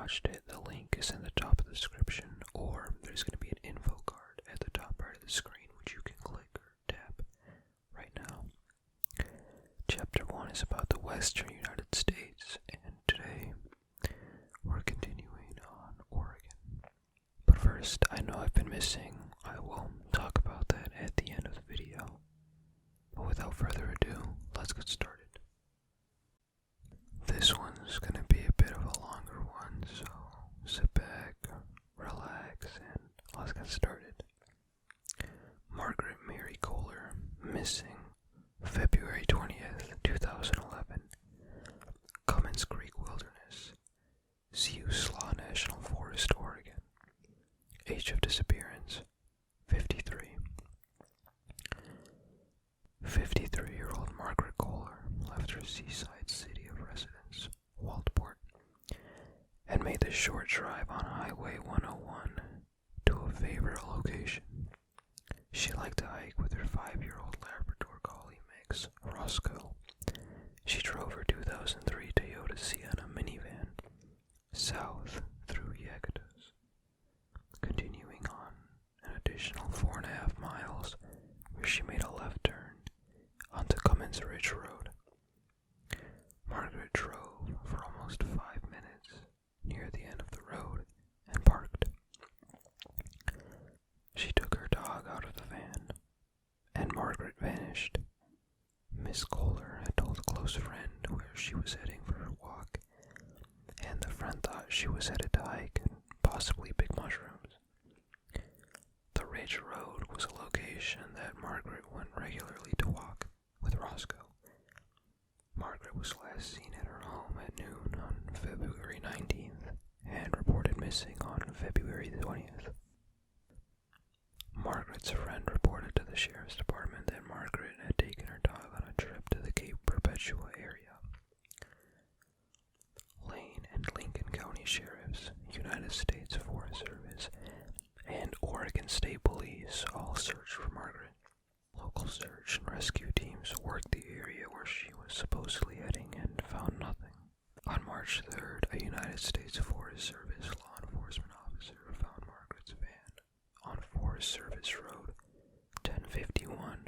watched it, the link is in the top of the description, or there's going to be an info card at the top right of the screen, which you can click or tap right now. Chapter 1 is about the Western United States, and today we're continuing on Oregon. But first, I know I've been missing. I will talk about that at the end of the video. But without further ado, let's get started. This one's gonna be a bit of a longer one, so sit back, relax, and let's get started. Margaret Mary Kohler, missing, February 20th, 2011, Cummins Creek Wilderness, Siuslaw National Forest, Oregon. Age of disappearance, 53. 53-year-old Margaret Kohler left her seaside city of residence, Walport, and made the short drive on Highway 101 to a favorite location. She liked to hike with her 5-year-old Labrador Collie mix, Roscoe. She drove her 2003 Toyota Sienna minivan south through Yakutas, continuing on an additional 4.5 miles where she made a left turn onto Cummins Ridge Road. Margaret drove for almost 5 minutes near the end of the road and parked. She took her dog out of the van, and Margaret vanished. Miss Kohler had told a close friend where she was heading for her walk, and the friend thought she was headed to hike and possibly pick mushrooms. The Ridge Road was a location that Margaret went regularly to walk with Roscoe. Margaret was last seen at her home at noon on February 19th and reported missing on February 20th. Margaret's friend reported to the sheriff's department that Margaret had taken her dog on a trip to the Cape Perpetua area. Lane and Lincoln County Sheriffs, United States Forest Service, and Oregon State Police all searched for Margaret. Local search and rescue teams worked the area where she was supposedly heading and found nothing. On March 3rd, a United States Forest Service law enforcement officer found Margaret's van on Forest Service Road 1051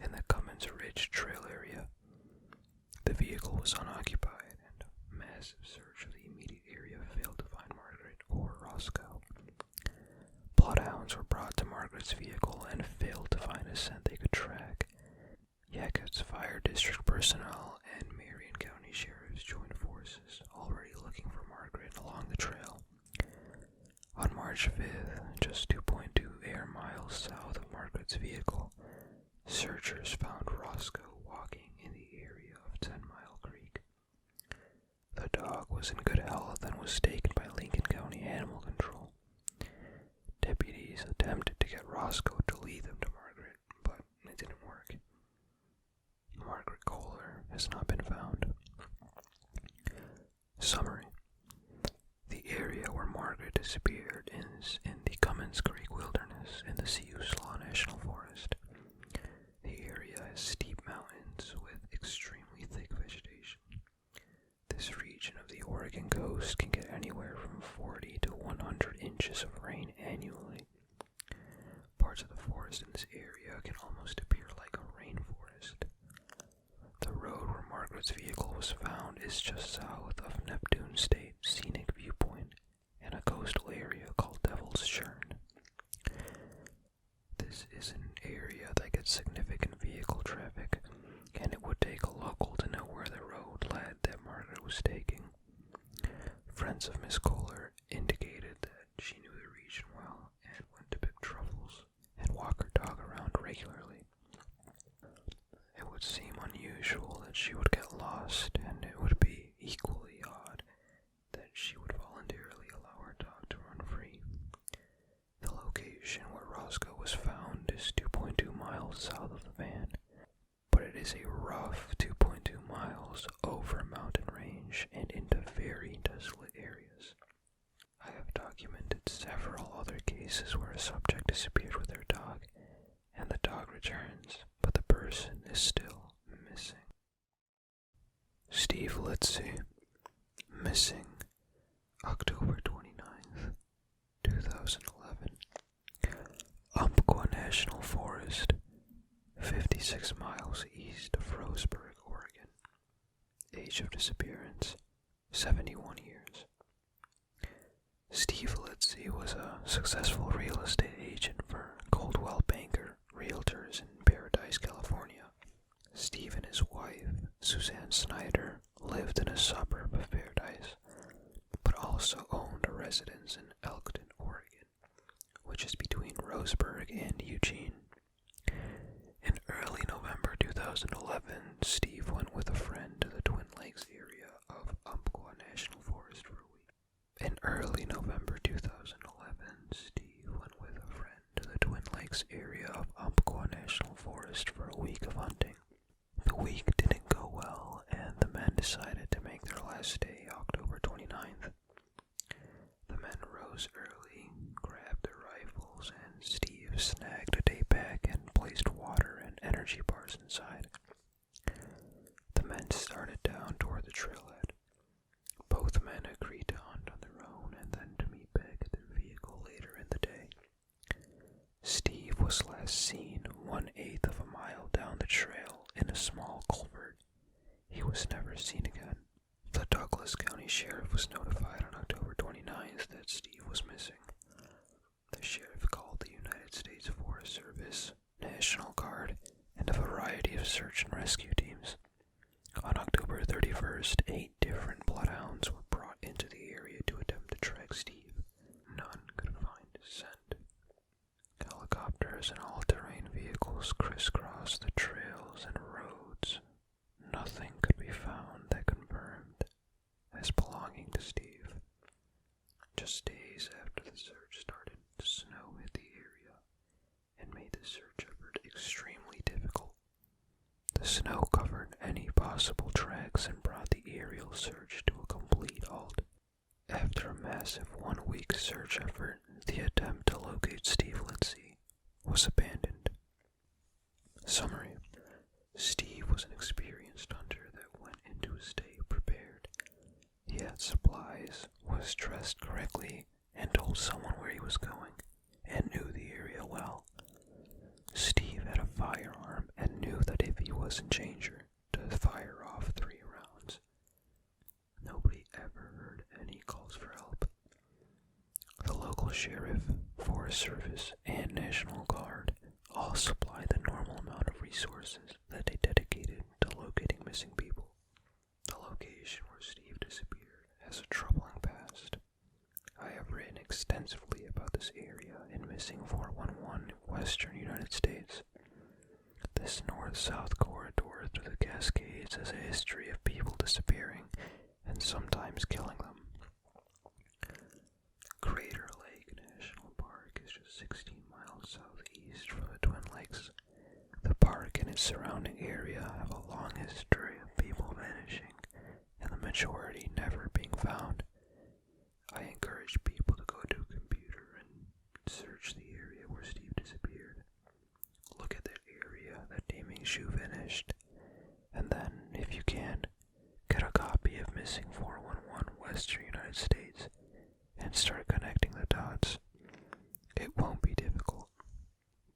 in the Cummins Ridge Trail area. The vehicle was unoccupied, and a massive search of the immediate area failed to find Margaret or Roscoe. Bloodhounds were brought to Margaret's vehicle and failed to find a scent they could track. Yakuts Fire District personnel and Marion County sheriffs joined forces, already looking for Margaret along the trail. On March 5th, just 2.2 air miles south of Margaret's vehicle, searchers found Roscoe walking in the area of 10 Mile Creek. The dog was in good health and was taken by Lincoln County Animal Control. Deputies attempted to get Roscoe to lead them to Margaret, but it didn't work. Margaret Kohler has not been found. Summary. The area where Margaret disappeared is in the Cummins Creek Wilderness in the Siuslaw National Forest. The area has steep mountains with extremely thick vegetation. This region of the Oregon coast can get anywhere from 40 to 100 inches of rain annually. Parts of the forest in this area can almost appear like a rainforest. The road where Margaret's vehicle was found is just south of Neptune State Scenic Viewpoint in a coastal area called Devil's Churn. This is an area that gets significant vehicle traffic, and it would take a local to know where the road led that Margaret was taking. Friends of Miss Kohler indicated that she knew the region well and went to pick truffles and walk her dog around regularly. It would seem unusual that she would get lost, and it would be equally odd that she would voluntarily allow her dog to run free. The location where Roscoe was found is 2.2 miles south of the van, but it is a rough 2.2 miles over a mountain range and into very desolate areas. I have documented several other cases where a subject disappeared with their dog, and the dog returns, but the person is still missing. Steve Litzy, missing, October 29th, 2011. Umpqua National Forest, 56 miles east of Roseburg, Oregon. Age of disappearance, 71 years. Steve Litzy was a successful real estate agent for Coldwell Banker Realtors in Paradise, California. Steve and his wife, Suzanne Snyder, lived in a suburb of Paradise, but also owned a residence in Elkton, Oregon, which is between Roseburg and Eugene. In early November 2011, Steve went with a friend to the Twin Lakes area of Umpqua National Forest for a week. In early November 2011, Steve went with a friend to the Twin Lakes area of Umpqua National Forest for a week of hunting. The week didn't go well, and the men decided to make their last day October 29th. The men rose early, grabbed their rifles, and Steve snagged a day pack and placed water and energy bars inside. The men started down toward the trailhead. Both men agreed to hunt on their own and then to meet back at their vehicle later in the day. Steve was last seen 1/8 of a mile down the trail in a small culvert. He was never seen again. The Douglas County Sheriff was notified on October 29th that Steve was missing. The sheriff called the United States Forest Service, National Guard, and a variety of search and rescue teams. On October 31st, 8 different bloodhounds were brought into the area to attempt to track Steve. None could find his scent. Helicopters and all-terrain vehicles crisscrossed the trails and roads. Nothing could be found that confirmed as belonging to Steve. Just days after the search started, snow hit the area and made the search effort extremely difficult. The snow covered any possible tracks and brought the aerial search to a complete halt. After a massive 1-week search effort, the attempt to locate Steve Litzy was abandoned. Summary: Steve was an experienced hunter that went into his day prepared. He had supplies, was dressed correctly, and told someone where he was going, and knew the area well. Steve had a firearm and knew that if he was in danger, to fire off 3 rounds. Nobody ever heard any calls for help. The local sheriff, Forest Service, and National Guard all supplied the normal amount of resources that they dedicated to locating missing people. The location where Steve disappeared has a troubling past. I have written extensively about this area in Missing 411 in western United States. This north-south corridor through the Cascades has a history of people disappearing and sometimes killing them. Crater Lake National Park is just 16 miles southeast from the Twin Lakes. The park and its surrounding area have a long history of people vanishing and the majority never being found. I encourage people to go to a computer and search the area where Steve disappeared. Look at that area that Damien Shoe vanished, and then, if you can, get a copy of Missing 411 Western United States and start connecting the dots. It won't be difficult.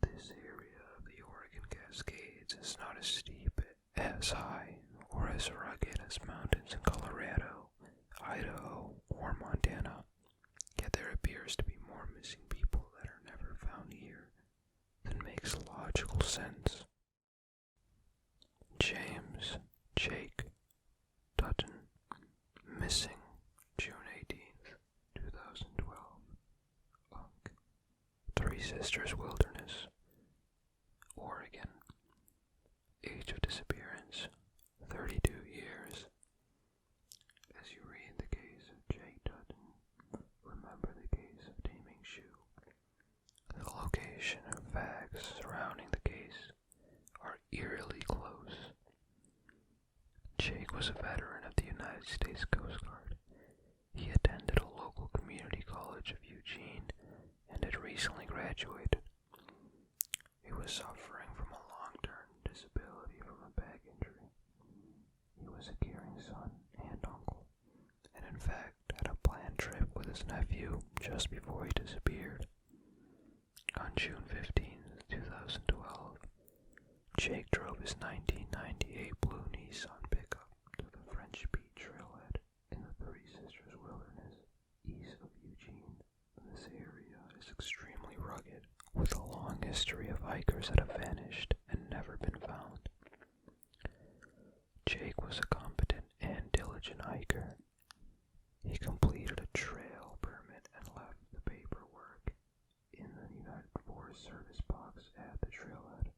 This area of the Oregon Cascades is not as steep, as high, or as rugged as mountains in Colorado, Idaho, or Montana, yet there appears to be more missing people that are never found here than makes logical sense. James Jake Dutton, missing June 18th, 2012. Unk, Three Sisters Wilderness, Oregon. Age of disappearance, 32 years. As you read the case of Jake Dutton, remember the case of Damien Shoe. The location and facts surrounding the case are eerily close. Jake was a veteran of the United States Coast Guard. He attended a local community college of Eugene and had recently graduated. He was suffering from a long-term disability from a back injury. He was a caring son and uncle, and in fact had a planned trip his nephew just before he disappeared. On June 15th, 2012, Jake drove his 1998 blue Nissan pickup to the French Peak Trailhead in the Three Sisters Wilderness, east of Eugene. This area is extremely rugged, with a long history of hikers that have vanished and never been found. Jake was a competent and diligent hiker. He completed a trail permit and left the paperwork in the United Forest Service box at the trailhead.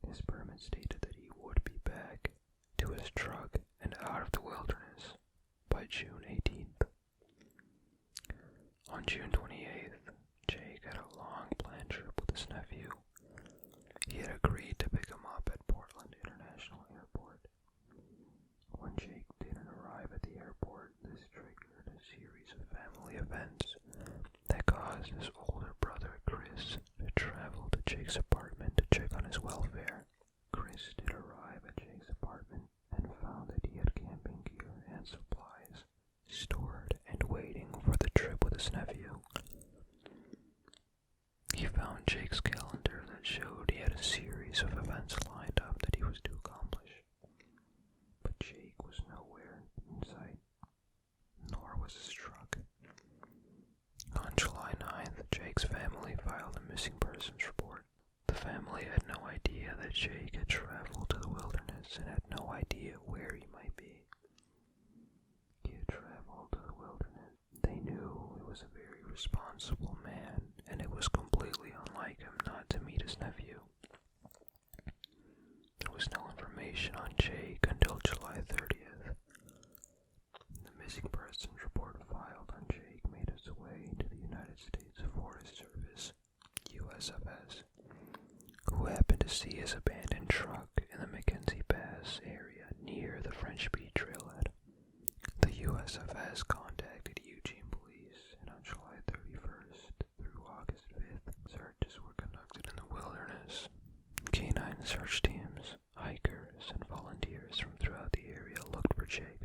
His permit stated that he would be back to his truck and out of the wilderness by June 18th. On June 28th, Jake had a long planned trip with his nephew. He had agreed to pick him up at Portland International Airport. When Jake didn't arrive at the airport, this triggered a series of family events that caused his older brother Chris to travel to Jake's apartment to check on his welfare. Chris did arrive at Jake's apartment and found that he had camping gear and supplies stored and waiting for the trip with his nephew. He found Jake's calendar that showed he had a series of events lined up that he was to accomplish. But Jake was nowhere in sight, nor was his truck. On July 9th, Jake's family filed a missing persons report. The family had no idea that Jake had traveled to the wilderness and had no idea where he might be. He had traveled to the wilderness. They knew he was a very responsible man, and it was completely unlike him not to meet his nephew. There was no information on Jake until July 30th. The missing persons report filed on Jake made its way to the United States Forest Service, USFS, who happened to see his abandoned truck in the Mackenzie Pass area near the French Peak Trailhead. The USFS contacted Eugene police, and on July 31st through August 5th, searches were conducted in the wilderness. Canine search teams, hikers, and volunteers from throughout the area looked for Jake.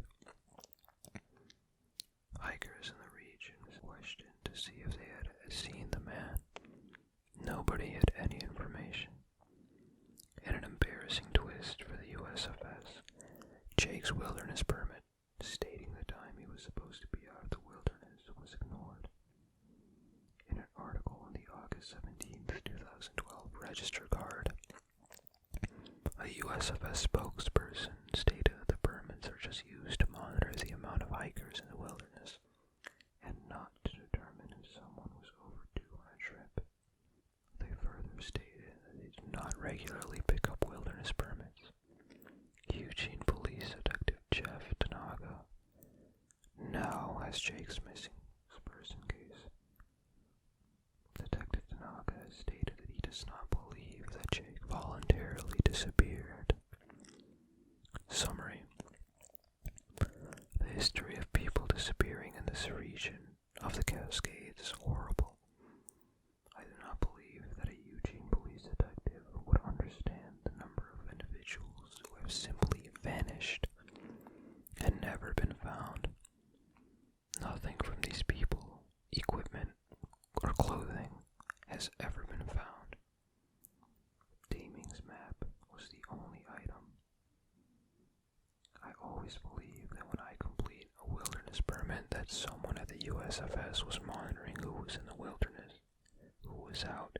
Hikers in the region were questioned to see if they had seen the man. Nobody had any information. In an embarrassing twist for the USFS, Jake's wilderness permit, stating the time he was supposed to be out of the wilderness, was ignored. In an article in the August 17th, 2012 Register Guard, a USFS spokesperson stated that the permits are just used to monitor the amount of hikers in the wilderness and not to determine if someone was overdue on a trip. They further stated that they do not regularly pick up wilderness permits. Eugene Police Detective Jeff Tanaga now has Jake's missing person case. Detective Tanaga has stated that he does not believe that Jake voluntarily disappeared. Summary: the history of people disappearing in this region of the Cascades is horrible. I do not believe that a Eugene police detective would understand the number of individuals who have simply vanished and never been found. Nothing from these people, equipment, or clothing has ever been found. Daming's map was the only item. I always believe that when I complete a wilderness permit that someone at the USFS was monitoring who was in the wilderness, who was out,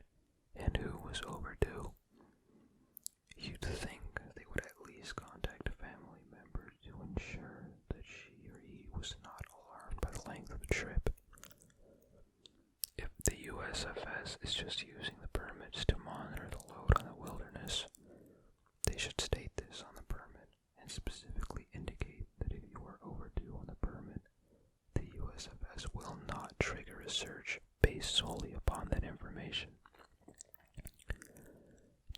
and who was overdue. You'd think they would at least contact a family member to ensure that she or he was not alarmed by the length of the trip. If the USFS is just using the permits to monitor the load on the wilderness, they should state this on the permit and specifically indicate that if you are overdue on the permit, the USFS will not trigger a search based solely upon that information.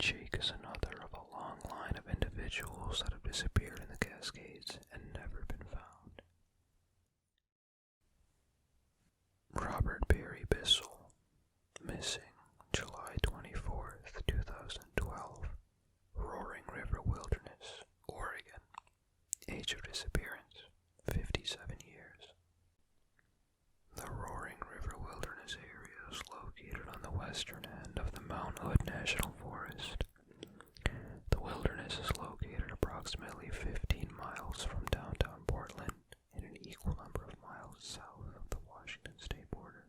Jake is another of a long line of individuals that have disappeared in the Cascades and never been found. Robert Barry Bissell, missing July 24th, 2012, Roaring River Wilderness, Oregon. Age of disappearance, 57 years. approximately 15 miles from downtown Portland and an equal number of miles south of the Washington state border.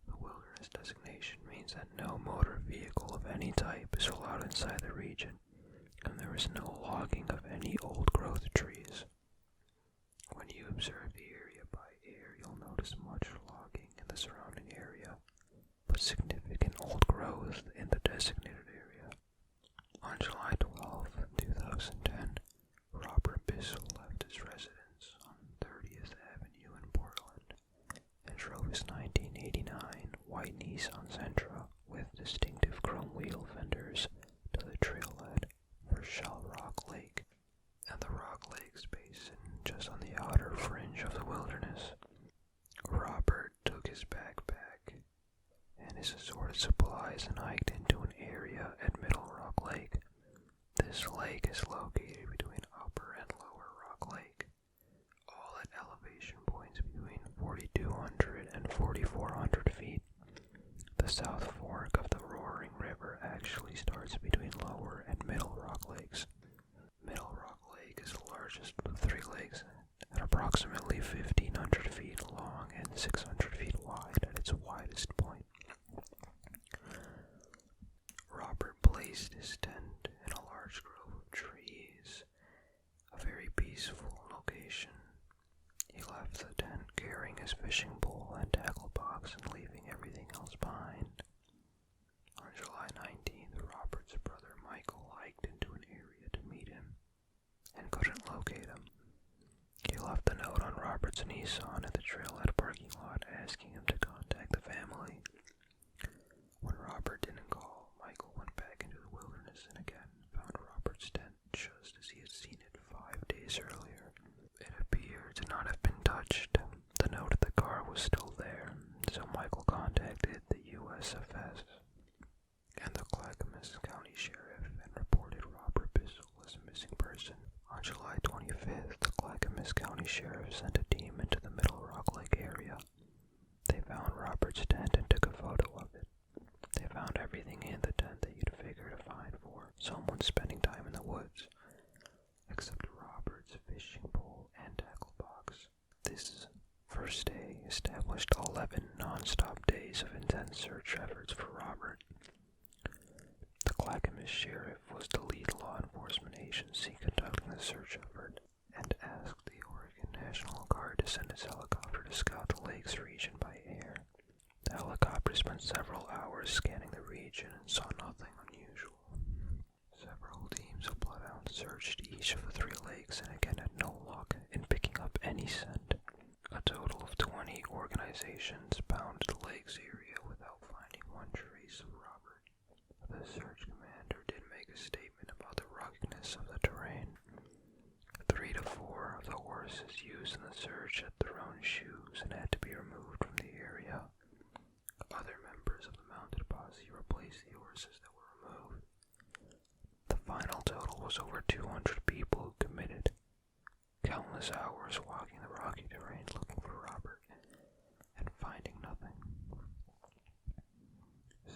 The wilderness designation means that no motor vehicle of any type is allowed inside the region, and there is no logging of any old-growth trees. When you observe the area by air, you'll notice much logging in the surrounding area, but significant old growth in the designated area. On July 12, 2010, Robert Bissell left his residence on 30th Avenue in Portland and drove his 1989 white Nissan Sentra with distinctive chrome wheel fenders to the trailhead for Shell Rock Lake and the Rock Lakes Basin just on the outer fringe of the wilderness. Robert took his backpack and his assorted supplies and hiked into an area at Middle Rock Lake. This lake is located between Upper and Lower Rock Lake, all at elevation points between 4,200 and 4,400 feet. The South Fork of the Roaring River actually starts between Lower and Middle Rock Lakes. Middle Rock Lake is the largest of the three lakes at approximately 1,500 feet long and 600 feet wide at its widest point. Robert placed his tent in a large grove of trees, a very peaceful location. He left the tent carrying his fishing pole and tackle box and leaving everything else behind. On July 19th, Robert's brother Michael hiked into an area to meet him and couldn't locate him. He left a note on Robert's Nissan at the trailhead parking lot asking him to contact the family. When Robert didn't call, Michael went back into the wilderness and again found Robert's tent just as he had seen it 5 days earlier. It appeared to not have been touched. The note at the car was still there, so Michael contacted the USFS and the Clackamas County Sheriff and reported Robert Bissell as a missing person. On July 25th, the Clackamas County Sheriff sent a team into the Middle Rock Lake area. They found Robert's tent and took a photo of it. They found everything in the tent that you'd figure to find for someone spending time in the woods, except Robert's fishing pole and tackle box. This first day established 11 non-stop days of intense search efforts for Robert. The Clackamas Sheriff was the lead law enforcement agency conducting the search effort and asked the Oregon National Guard to send its helicopter to scout the lake's region by air. The helicopter spent several hours scanning the region and saw nothing unusual. Several teams of bloodhounds searched each of the three lakes and again had no luck in picking up any scent. A total of 20 organizations pounded the lake's area without finding one trace of Robert. The search commander did make a statement about the ruggedness of the terrain. 3 to 4 of the horses used in the search had thrown shoes and had to be removed from the area. Other members of the mounted posse replaced the horses that were removed. The final total was over 200 people who committed countless hours walking the rocky terrain looking for Robert and finding nothing.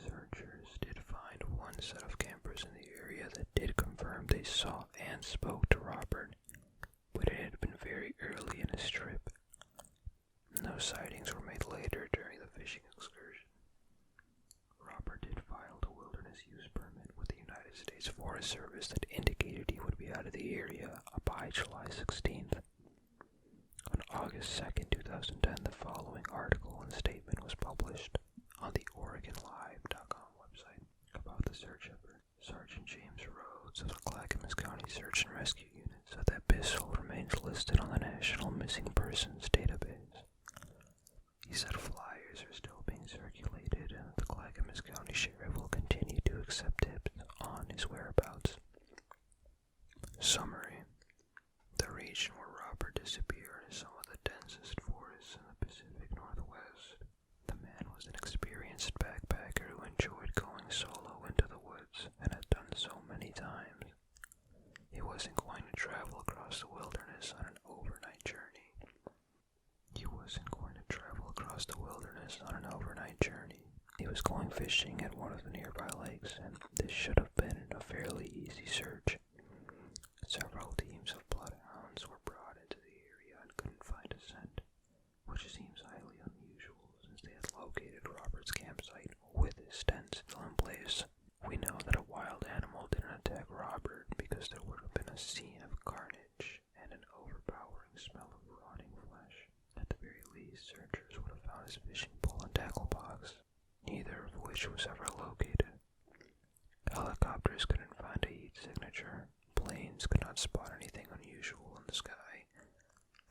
Searchers did find one set of campers in the area that did confirm they saw and spoke to Robert, but it had been very early in his trip. No sightings were made later during the fishing excursion. Robert did file a wilderness use permit with the United States Forest Service that indicated he would be out of the area by July 16th. On August 2nd, 2010, the following article and statement was published on the OregonLive.com website about the search effort. Sergeant James Rhodes of the Clackamas County Search and Rescue Unit said that Bissell remains listed on the National Missing Persons database. He said flyers are still being circulated and that the Clackamas County Sheriff will continue to accept tips on his whereabouts. Summary. The region where Robert disappeared is some of the densest forests in the Pacific Northwest. The man was an experienced backpacker who enjoyed going solo into the woods and had done so many times. He wasn't going to travel across the wilderness on an overnight journey. He was going fishing at one of the nearby lakes, and this should have been a fairly easy search. scene of carnage and an overpowering smell of rotting flesh. At the very least, searchers would have found his fishing pole and tackle box, neither of which was ever located. Helicopters couldn't find a heat signature, planes could not spot anything unusual in the sky,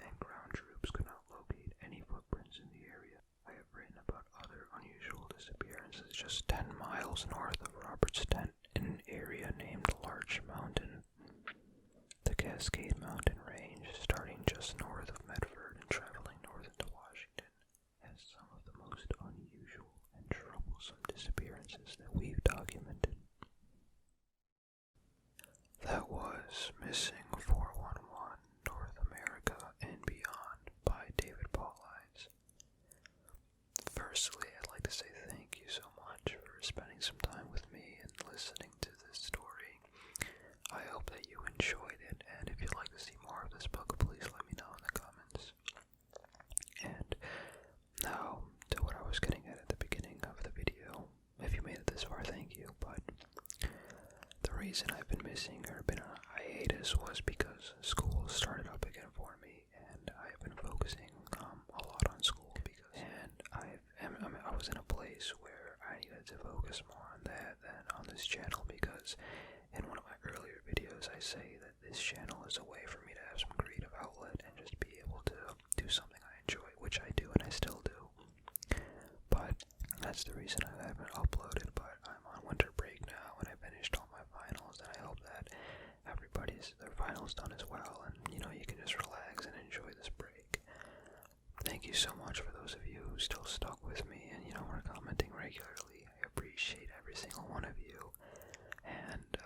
and ground troops could not locate any footprints in the area. I have written about other unusual disappearances just 10 miles north of Robert's tent in an area named Larch Mountain. The Cascade Mountain Range, starting just north of Medford and traveling north into Washington, has some of the most unusual and troublesome disappearances that we've documented. That was Missing 411 North America and Beyond by David Paulides. Firstly, I'd like to say thank you so much for spending some time with me and listening to this story. I hope that you enjoyed it, and if you'd like to see more of this book, please let me know in the comments. And now, to what I was getting at the beginning of the video. If you made it this far, thank you, but the reason I've been missing or been on a hiatus was because school started up again for me, and I've been focusing a lot on school I was in a place where I needed to focus more on that than on this channel, because in one of my earlier videos I say that this channel is a way for me to have some creative outlet and just be able to do something I enjoy, which I do and I still do. But that's the reason I haven't uploaded, but I'm on winter break now and I finished all my finals, and I hope that everybody's their finals done as well, and you can just relax and enjoy this break. Thank you so much for those of you who still stuck with me and are commenting regularly. I appreciate every single one of you, and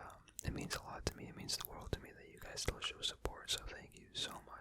it means a lot to me. It means the world to me that you guys still show support, so thank you so much.